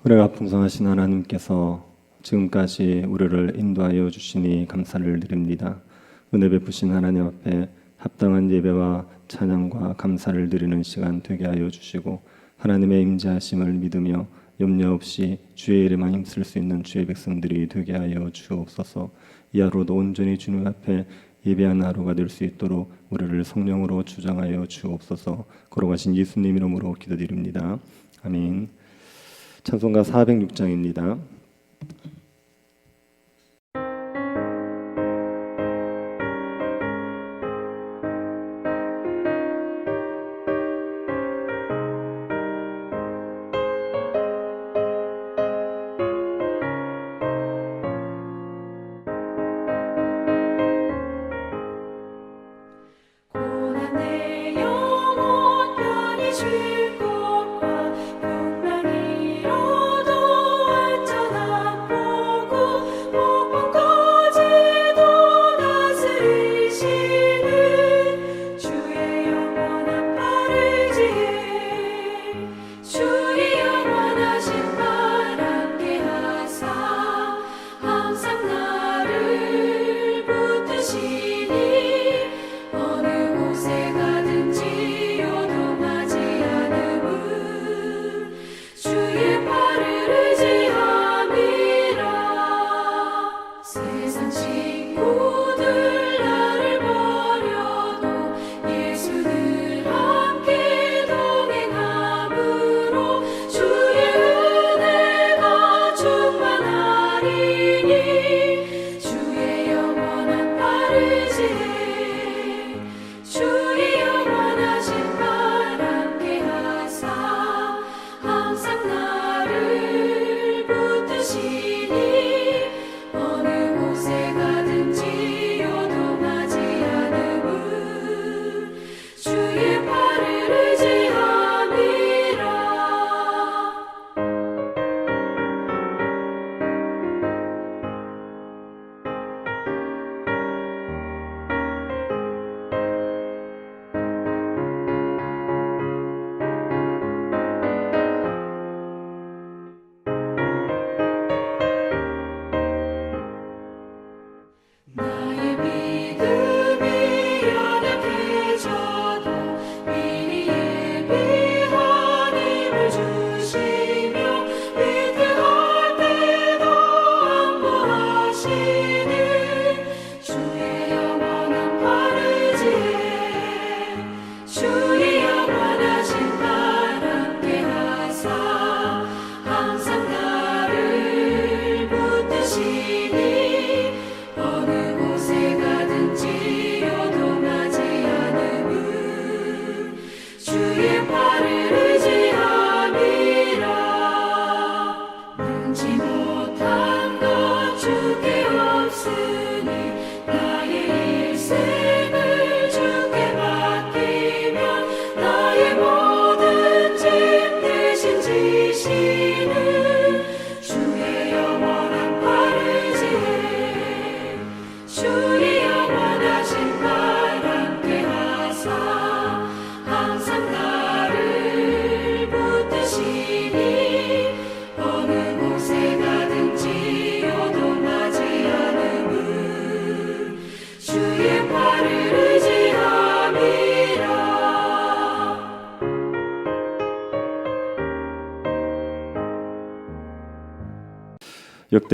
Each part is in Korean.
은혜가 풍성하신 하나님께서 지금까지 우리를 인도하여 주시니 감사를 드립니다. 은혜 베푸신 하나님 앞에 합당한 예배와 찬양과 감사를 드리는 시간 되게 하여 주시고, 하나님의 임재하심을 믿으며 염려 없이 주의 이름만 힘쓸 수 있는 주의 백성들이 되게 하여 주옵소서. 이 하루도 온전히 주님 앞에 예배하는 하루가 될 수 있도록 우리를 성령으로 주장하여 주옵소서. 걸어가신 예수님 이름으로 기도드립니다. 아멘. 찬송가 406장입니다.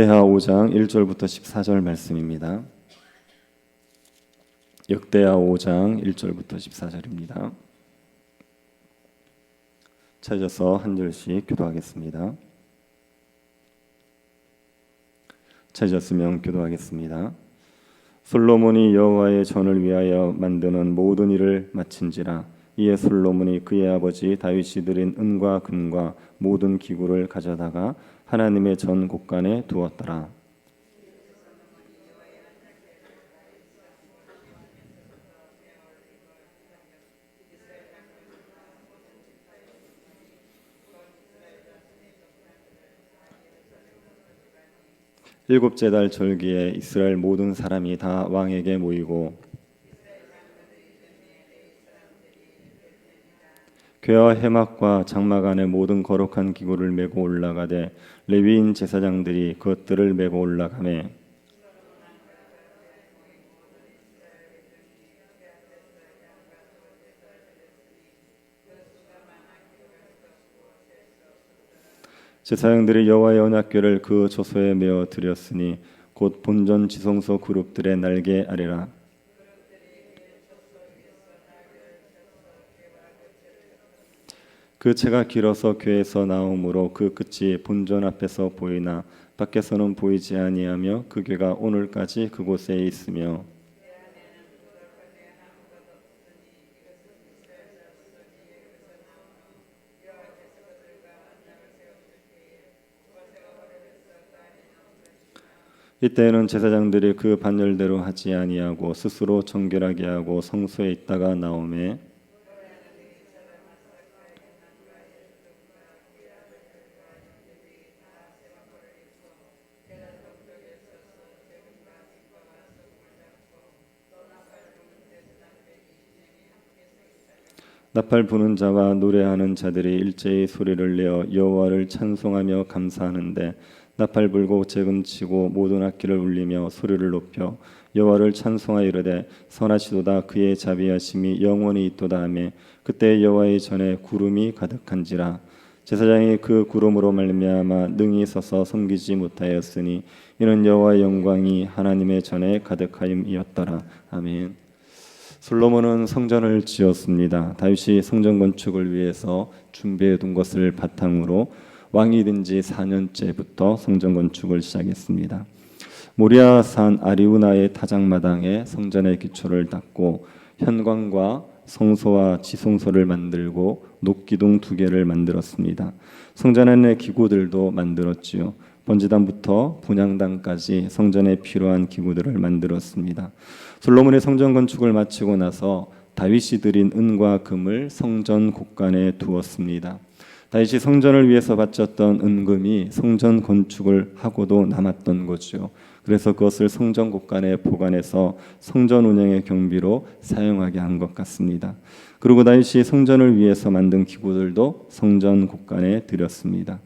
역대하 5장 1절부터 14절 말씀입니다. 역대하 5장 1절부터 14절입니다. 찾아서 한 절씩 기도하겠습니다. 찾았으면 기도하겠습니다. 솔로몬이 여호와의 전을 위하여 만드는 모든 일을 마친지라. 이에 솔로몬이 그의 아버지 다윗이 드린 은과 금과 모든 기구를 가져다가 하나님의 전 곳간에 두었더라. 일곱째 달 절기에 이스라엘 모든 사람이 다 왕에게 모이고 괴와 해막과 장막 안에 모든 거룩한 기구를 메고 올라가되 레위인 제사장들이 그것들을 메고 올라가매 제사장들이 여호와의 언약궤를 그 조소에 메어 드렸으니 곧 본전 지성소 그룹들의 날개 아래라. 그 채가 길어서 궤에서 나오므로 그 끝이 본전 앞에서 보이나 밖에서는 보이지 아니하며 그 궤가 오늘까지 그곳에 있으며 이때에는 제사장들이 그 반열대로 하지 아니하고 스스로 정결하게 하고 성소에 있다가 나오매 나팔 부는 자와 노래하는 자들이 일제히 소리를 내어 여호와를 찬송하며 감사하는데 나팔 불고 재금치고 모든 악기를 울리며 소리를 높여 여호와를 찬송하여 이르되 선하시도다 그의 자비하심이 영원히 있도다 하며 그때 여호와의 전에 구름이 가득한지라. 제사장이 그 구름으로 말미암아 능히 서서 섬기지 못하였으니 이는 여호와의 영광이 하나님의 전에 가득하임이었더라. 아멘. 솔로몬은 성전을 지었습니다. 다윗이 성전 건축을 위해서 준비해 둔 것을 바탕으로 왕이 된 지 4년째부터 성전 건축을 시작했습니다. 모리아산 아리우나의 타작마당에 성전의 기초를 닦고 현관과 성소와 지성소를 만들고 녹기둥 2개를 만들었습니다. 성전 안의 기구들도 만들었지요. 번제단부터 분향단까지 성전에 필요한 기구들을 만들었습니다. 솔로몬의 성전 건축을 마치고 나서 다윗이 드린 은과 금을 성전 곳간에 두었습니다. 다윗이 성전을 위해서 바쳤던 은금이 성전 건축을 하고도 남았던 거죠. 그래서 그것을 성전 곳간에 보관해서 성전 운영의 경비로 사용하게 한 것 같습니다. 그리고 다윗이 성전을 위해서 만든 기구들도 성전 곳간에 드렸습니다.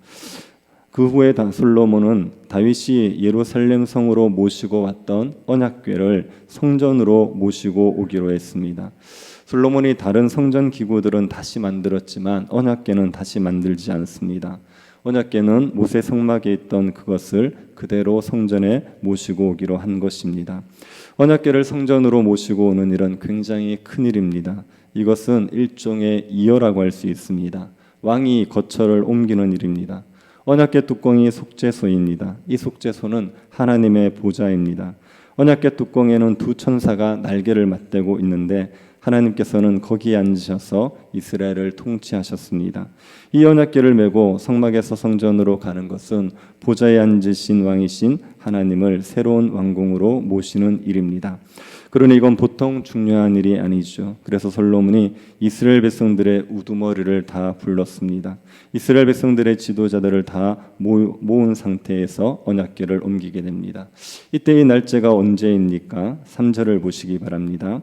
그 후에 솔로몬은 다윗이 예루살렘 성으로 모시고 왔던 언약궤를 성전으로 모시고 오기로 했습니다. 솔로몬이 다른 성전 기구들은 다시 만들었지만 언약궤는 다시 만들지 않습니다. 언약궤는 모세 성막에 있던 그것을 그대로 성전에 모시고 오기로 한 것입니다. 언약궤를 성전으로 모시고 오는 일은 굉장히 큰 일입니다. 이것은 일종의 이어라고 할 수 있습니다. 왕이 거처를 옮기는 일입니다. 언약궤 뚜껑이 속죄소입니다. 이 속죄소는 하나님의 보좌입니다. 언약궤 뚜껑에는 2 천사가 날개를 맞대고 있는데 하나님께서는 거기에 앉으셔서 이스라엘을 통치하셨습니다. 이 언약궤를 메고 성막에서 성전으로 가는 것은 보좌에 앉으신 왕이신 하나님을 새로운 왕궁으로 모시는 일입니다. 그러니 이건 보통 중요한 일이 아니죠. 그래서 솔로몬이 이스라엘 백성들의 우두머리를 다 불렀습니다. 이스라엘 백성들의 지도자들을 다 모은 상태에서 언약궤를 옮기게 됩니다. 이때의 날짜가 언제입니까? 3절을 보시기 바랍니다.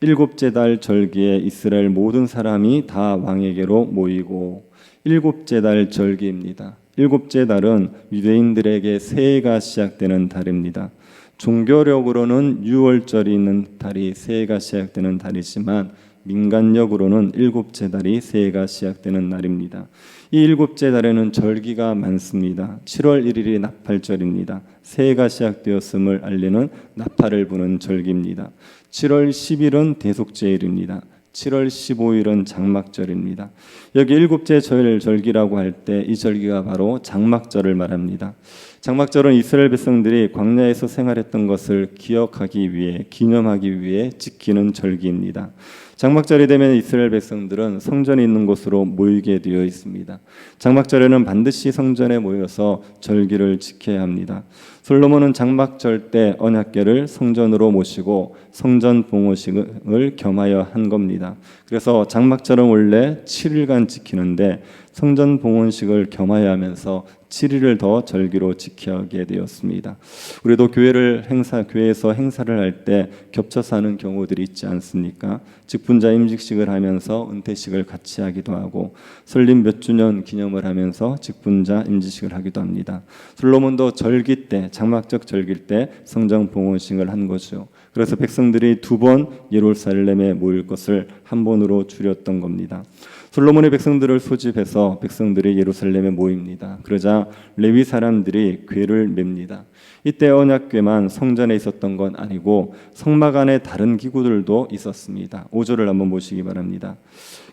7째 달 절기에 이스라엘 모든 사람이 다 왕에게로 모이고 7째 달 절기입니다. 7째 달은 유대인들에게 새해가 시작되는 달입니다. 종교력으로는 6월절이 있는 달이 새해가 시작되는 달이지만 민간력으로는 7째 달이 새해가 시작되는 날입니다. 이 7째 달에는 절기가 많습니다. 7월 1일이 나팔절입니다. 새해가 시작되었음을 알리는 나팔을 부는 절기입니다. 7월 10일은 대속제일입니다. 7월 15일은 장막절입니다. 여기 7째 절기라고 할 때 이 절기가 바로 장막절을 말합니다. 장막절은 이스라엘 백성들이 광야에서 생활했던 것을 기억하기 위해, 기념하기 위해 지키는 절기입니다. 장막절이 되면 이스라엘 백성들은 성전이 있는 곳으로 모이게 되어 있습니다. 장막절에는 반드시 성전에 모여서 절기를 지켜야 합니다. 솔로몬은 장막절 때 언약궤를 성전으로 모시고 성전 봉헌식을 겸하여 한 겁니다. 그래서 장막절은 원래 7일간 지키는데 성전 봉헌식을 겸하여 하면서 7일을 더 절기로 지켜게 되었습니다. 우리도 교회에서 행사를 할 때 겹쳐서 하는 경우들이 있지 않습니까? 직분자 임직식을 하면서 은퇴식을 같이 하기도 하고, 설립 몇 주년 기념을 하면서 직분자 임직식을 하기도 합니다. 솔로몬도 절기 때, 장막적 절기 때 성전 봉헌식을 한 거죠. 그래서 백성들이 2번 예루살렘에 모일 것을 한 번으로 줄였던 겁니다. 솔로몬의 백성들을 소집해서 백성들이 예루살렘에 모입니다. 그러자 레위 사람들이 궤를 맵니다. 이때 언약궤만 성전에 있었던 건 아니고 성막 안에 다른 기구들도 있었습니다. 5절을 한번 보시기 바랍니다.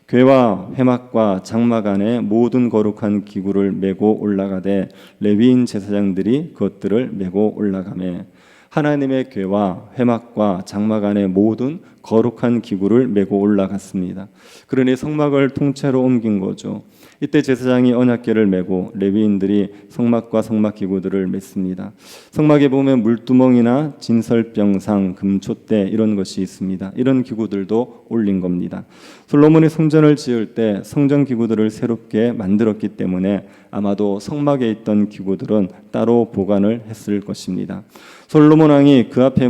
궤와 회막과 장막 안에 모든 거룩한 기구를 메고 올라가되 레위인 제사장들이 그것들을 메고 올라가매, 하나님의 궤와 회막과 장막 안에 모든 거룩한 기구를 메고 올라갔습니다. 그러니 성막을 통째로 옮긴 거죠. 이때 제사장이 언약궤를 메고 레위인들이 성막과 성막 기구들을 맸습니다. 성막에 보면 물두멍이나 진설병상, 금촛대 이런 것이 있습니다. 이런 기구들도 올린 겁니다. 솔로몬이 성전을 지을 때 성전 기구들을 새롭게 만들었기 때문에 아마도 성막에 있던 기구들은 따로 보관을 했을 것입니다. 솔로몬 왕과 그 앞에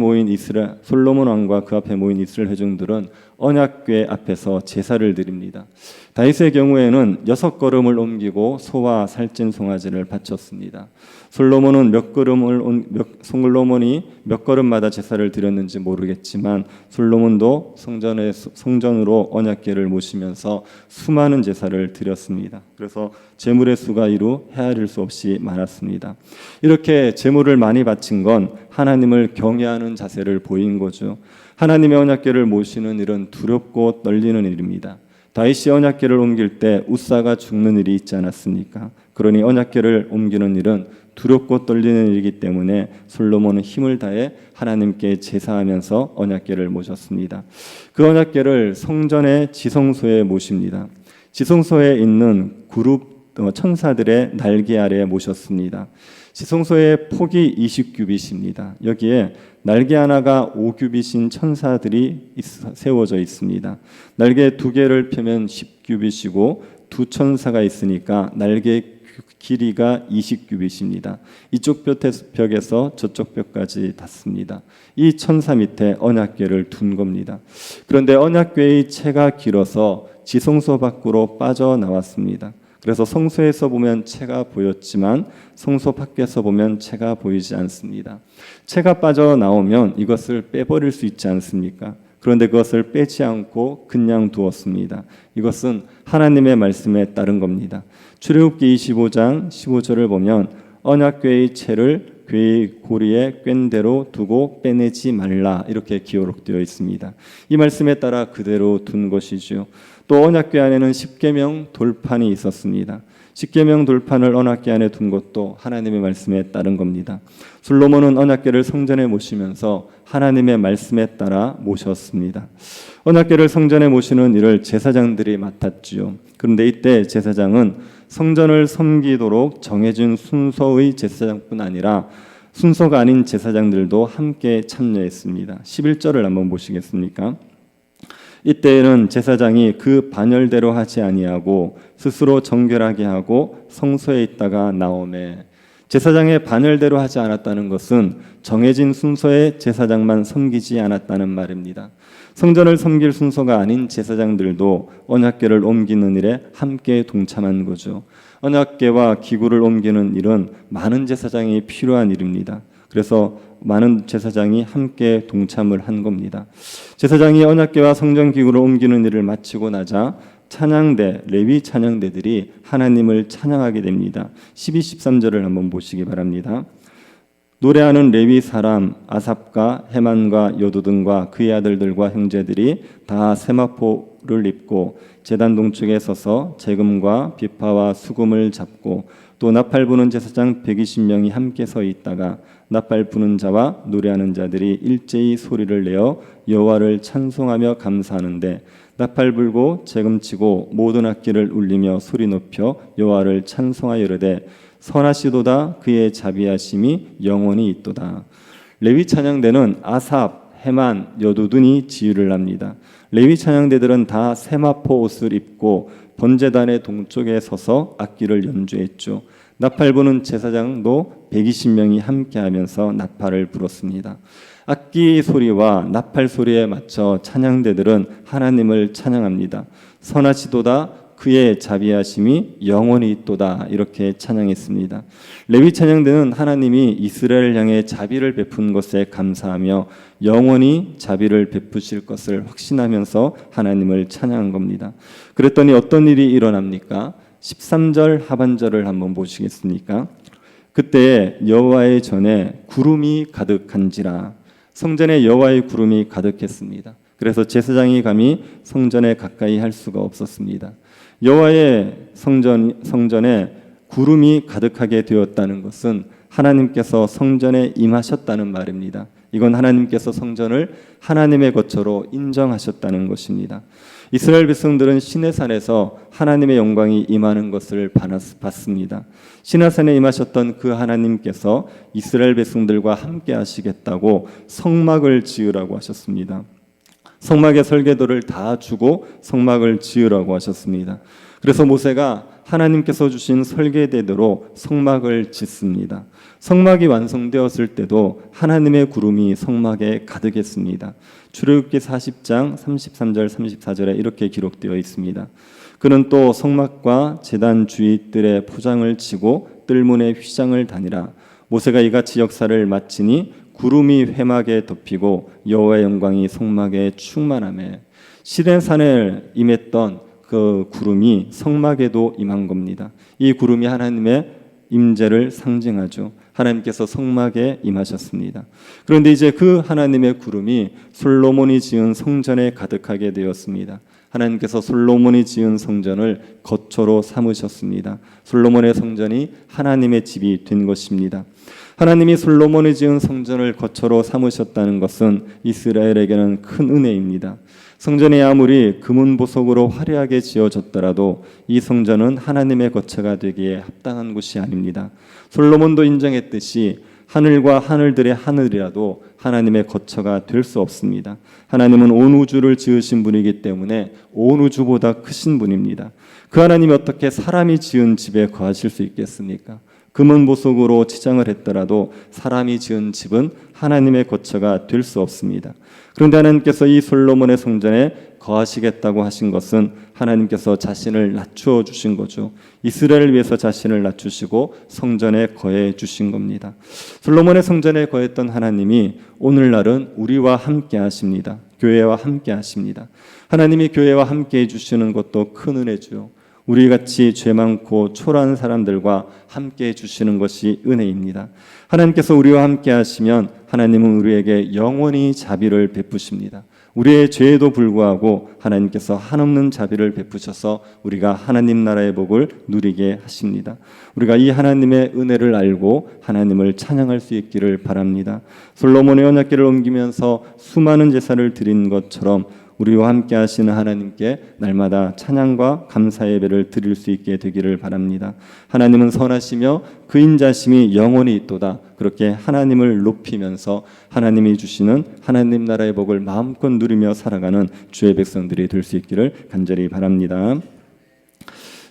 모인 이스라엘 회중들은 언약궤 앞에서 제사를 드립니다. 다윗의 경우에는 6걸음을 옮기고 소와 살찐 송아지를 바쳤습니다. 솔로몬이 몇 걸음마다 제사를 드렸는지 모르겠지만 솔로몬도 성전으로 언약궤를 모시면서 수많은 제사를 드렸습니다. 그래서 제물의 수가 이루 헤아릴 수 없이 많았습니다. 이렇게 제물을 많이 바친 건 하나님을 경외하는 자세를 보인 거죠. 하나님의 언약궤를 모시는 일은 두렵고 떨리는 일입니다. 다윗이 언약궤를 옮길 때 웃사가 죽는 일이 있지 않았습니까? 그러니 언약궤를 옮기는 일은 두렵고 떨리는 일이기 때문에 솔로몬은 힘을 다해 하나님께 제사하면서 언약궤를 모셨습니다. 그 언약궤를 성전의 지성소에 모십니다. 지성소에 있는 그룹 천사들의 날개 아래에 모셨습니다. 지성소의 폭이 20규빗입니다. 여기에 날개 하나가 5규빗인 천사들이 세워져 있습니다. 날개 2개를 펴면 10규빗이고 2천사가 있으니까 날개 길이가 20규빗입니다. 이쪽 벽에서 저쪽 벽까지 닿습니다. 이 천사 밑에 언약궤를 둔 겁니다. 그런데 언약궤의 채가 길어서 지성소 밖으로 빠져나왔습니다. 그래서 성소에서 보면 채가 보였지만 성소 밖에서 보면 채가 보이지 않습니다. 채가 빠져나오면 이것을 빼버릴 수 있지 않습니까? 그런데 그것을 빼지 않고 그냥 두었습니다. 이것은 하나님의 말씀에 따른 겁니다. 출애굽기 25장 15절을 보면 언약궤의 채를 궤의 고리에 꿰인 대로 두고 빼내지 말라 이렇게 기록되어 있습니다. 이 말씀에 따라 그대로 둔 것이죠. 또 언약궤 안에는 십계명 돌판이 있었습니다. 십계명 돌판을 언약궤 안에 둔 것도 하나님의 말씀에 따른 겁니다. 솔로몬은 언약궤를 성전에 모시면서 하나님의 말씀에 따라 모셨습니다. 언약궤를 성전에 모시는 일을 제사장들이 맡았지요. 그런데 이때 제사장은 성전을 섬기도록 정해진 순서의 제사장뿐 아니라 순서가 아닌 제사장들도 함께 참여했습니다. 11절을 한번 보시겠습니까? 이때에는 제사장이 그 반열대로 하지 아니하고 스스로 정결하게 하고 성소에 있다가 나오매, 제사장의 반열대로 하지 않았다는 것은 정해진 순서의 제사장만 섬기지 않았다는 말입니다. 성전을 섬길 순서가 아닌 제사장들도 언약궤를 옮기는 일에 함께 동참한 거죠. 언약궤와 기구를 옮기는 일은 많은 제사장이 필요한 일입니다. 그래서 많은 제사장이 함께 동참을 한 겁니다. 제사장이 언약궤와 성전 기구를 옮기는 일을 마치고 나자 레위 찬양대들이 하나님을 찬양하게 됩니다. 12, 13절을 한번 보시기 바랍니다. 노래하는 레위 사람 아삽과 헤만과 여두둔과 그의 아들들과 형제들이 다 세마포를 입고 제단 동쪽에 서서 재금과 비파와 수금을 잡고 또 나팔 부는 제사장 120명이 함께 서 있다가 나팔 부는 자와 노래하는 자들이 일제히 소리를 내어 여호와를 찬송하며 감사하는데 나팔 불고 재금치고 모든 악기를 울리며 소리 높여 여호와를 찬송하여 이르되 선하시도다 그의 자비하심이 영원히 있도다. 레위 찬양대는 아삽, 헤만, 여두둔이 지휘를 합니다. 레위 찬양대들은 다 세마포 옷을 입고 번제단의 동쪽에 서서 악기를 연주했죠. 나팔 부는 제사장도 120명이 함께하면서 나팔을 불었습니다. 악기 소리와 나팔 소리에 맞춰 찬양대들은 하나님을 찬양합니다. 선하시도다, 그의 자비하심이 영원히 있도다, 이렇게 찬양했습니다. 레위 찬양대는 하나님이 이스라엘을 향해 자비를 베푼 것에 감사하며 영원히 자비를 베푸실 것을 확신하면서 하나님을 찬양한 겁니다. 그랬더니 어떤 일이 일어납니까? 13절 하반절을 한번 보시겠습니까? 그때 여호와의 전에 구름이 가득한지라. 성전에 여호와의 구름이 가득했습니다. 그래서 제사장이 감히 성전에 가까이 할 수가 없었습니다. 여호와의 성전에 구름이 가득하게 되었다는 것은 하나님께서 성전에 임하셨다는 말입니다. 이건 하나님께서 성전을 하나님의 거처로 인정하셨다는 것입니다. 이스라엘 백성들은 시내산에서 하나님의 영광이 임하는 것을 봤습니다. 시내산에 임하셨던 그 하나님께서 이스라엘 백성들과 함께 하시겠다고 성막을 지으라고 하셨습니다. 성막의 설계도를 다 주고 성막을 지으라고 하셨습니다. 그래서 모세가 하나님께서 주신 설계대로 성막을 짓습니다. 성막이 완성되었을 때도 하나님의 구름이 성막에 가득했습니다. 출애굽기 40장 33절 34절에 이렇게 기록되어 있습니다. 그는 또 성막과 제단 주위 뜰에 포장을 치고 뜰문에 휘장을 다니라. 모세가 이같이 역사를 마치니 구름이 회막에 덮이고 여호와의 영광이 성막에 충만하매. 시내산에 임했던 그 구름이 성막에도 임한 겁니다. 이 구름이 하나님의 임재를 상징하죠. 하나님께서 성막에 임하셨습니다. 그런데 이제 그 하나님의 구름이 솔로몬이 지은 성전에 가득하게 되었습니다. 하나님께서 솔로몬이 지은 성전을 거처로 삼으셨습니다. 솔로몬의 성전이 하나님의 집이 된 것입니다. 하나님이 솔로몬이 지은 성전을 거처로 삼으셨다는 것은 이스라엘에게는 큰 은혜입니다. 성전이 아무리 금은 보석으로 화려하게 지어졌더라도 이 성전은 하나님의 거처가 되기에 합당한 곳이 아닙니다. 솔로몬도 인정했듯이 하늘과 하늘들의 하늘이라도 하나님의 거처가 될 수 없습니다. 하나님은 온 우주를 지으신 분이기 때문에 온 우주보다 크신 분입니다. 그 하나님이 어떻게 사람이 지은 집에 거하실 수 있겠습니까? 금은 보석으로 치장을 했더라도 사람이 지은 집은 하나님의 거처가 될 수 없습니다. 그런데 하나님께서 이 솔로몬의 성전에 거하시겠다고 하신 것은 하나님께서 자신을 낮추어 주신 거죠. 이스라엘을 위해서 자신을 낮추시고 성전에 거해 주신 겁니다. 솔로몬의 성전에 거했던 하나님이 오늘날은 우리와 함께 하십니다. 교회와 함께 하십니다. 하나님이 교회와 함께 해주시는 것도 큰 은혜죠. 우리같이 죄 많고 초라한 사람들과 함께 해주시는 것이 은혜입니다. 하나님께서 우리와 함께 하시면 하나님은 우리에게 영원히 자비를 베푸십니다. 우리의 죄에도 불구하고 하나님께서 한없는 자비를 베푸셔서 우리가 하나님 나라의 복을 누리게 하십니다. 우리가 이 하나님의 은혜를 알고 하나님을 찬양할 수 있기를 바랍니다. 솔로몬의 언약궤를 옮기면서 수많은 제사를 드린 것처럼 우리와 함께 하시는 하나님께 날마다 찬양과 감사 예배를 드릴 수 있게 되기를 바랍니다. 하나님은 선하시며 그 인자심이 영원히 있도다. 그렇게 하나님을 높이면서 하나님이 주시는 하나님 나라의 복을 마음껏 누리며 살아가는 주의 백성들이 될 수 있기를 간절히 바랍니다.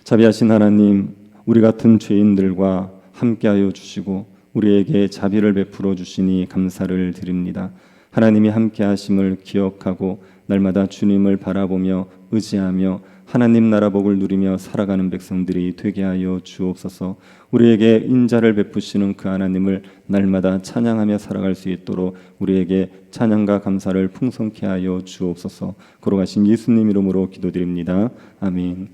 자비하신 하나님, 우리 같은 죄인들과 함께하여 주시고 우리에게 자비를 베풀어 주시니 감사를 드립니다. 하나님이 함께하심을 기억하고 날마다 주님을 바라보며 의지하며 하나님 나라 복을 누리며 살아가는 백성들이 되게 하여 주옵소서. 우리에게 인자를 베푸시는 그 하나님을 날마다 찬양하며 살아갈 수 있도록 우리에게 찬양과 감사를 풍성케 하여 주옵소서. 걸어가신 예수님 이름으로 기도드립니다. 아멘.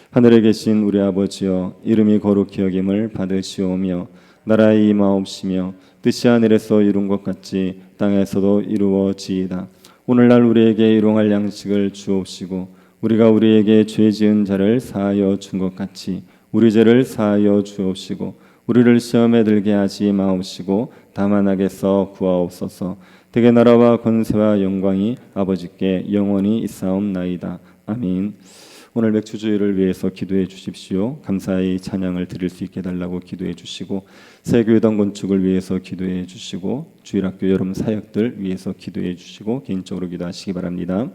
하늘에 계신 우리 아버지여, 이름이 거룩히 여김을 받으시오며 나라의 임하옵시며 뜻이 하늘에서 이룬 것 같이 땅에서도 이루어지이다. 오늘날 우리에게 일용할 양식을 주옵시고 우리가 우리에게 죄 지은 자를 사하여 준 것 같이 우리 죄를 사하여 주옵시고 우리를 시험에 들게 하지 마옵시고 다만 악에서 구하옵소서. 대개 나라와 권세와 영광이 아버지께 영원히 있사옵나이다. 아멘. 오늘 맥주주의를 위해서 기도해 주십시오. 감사의 찬양을 드릴 수 있게 해달라고 기도해 주시고 새 교회당 건축을 위해서 기도해 주시고 주일학교 여름 사역들 위해서 기도해 주시고 개인적으로 기도하시기 바랍니다.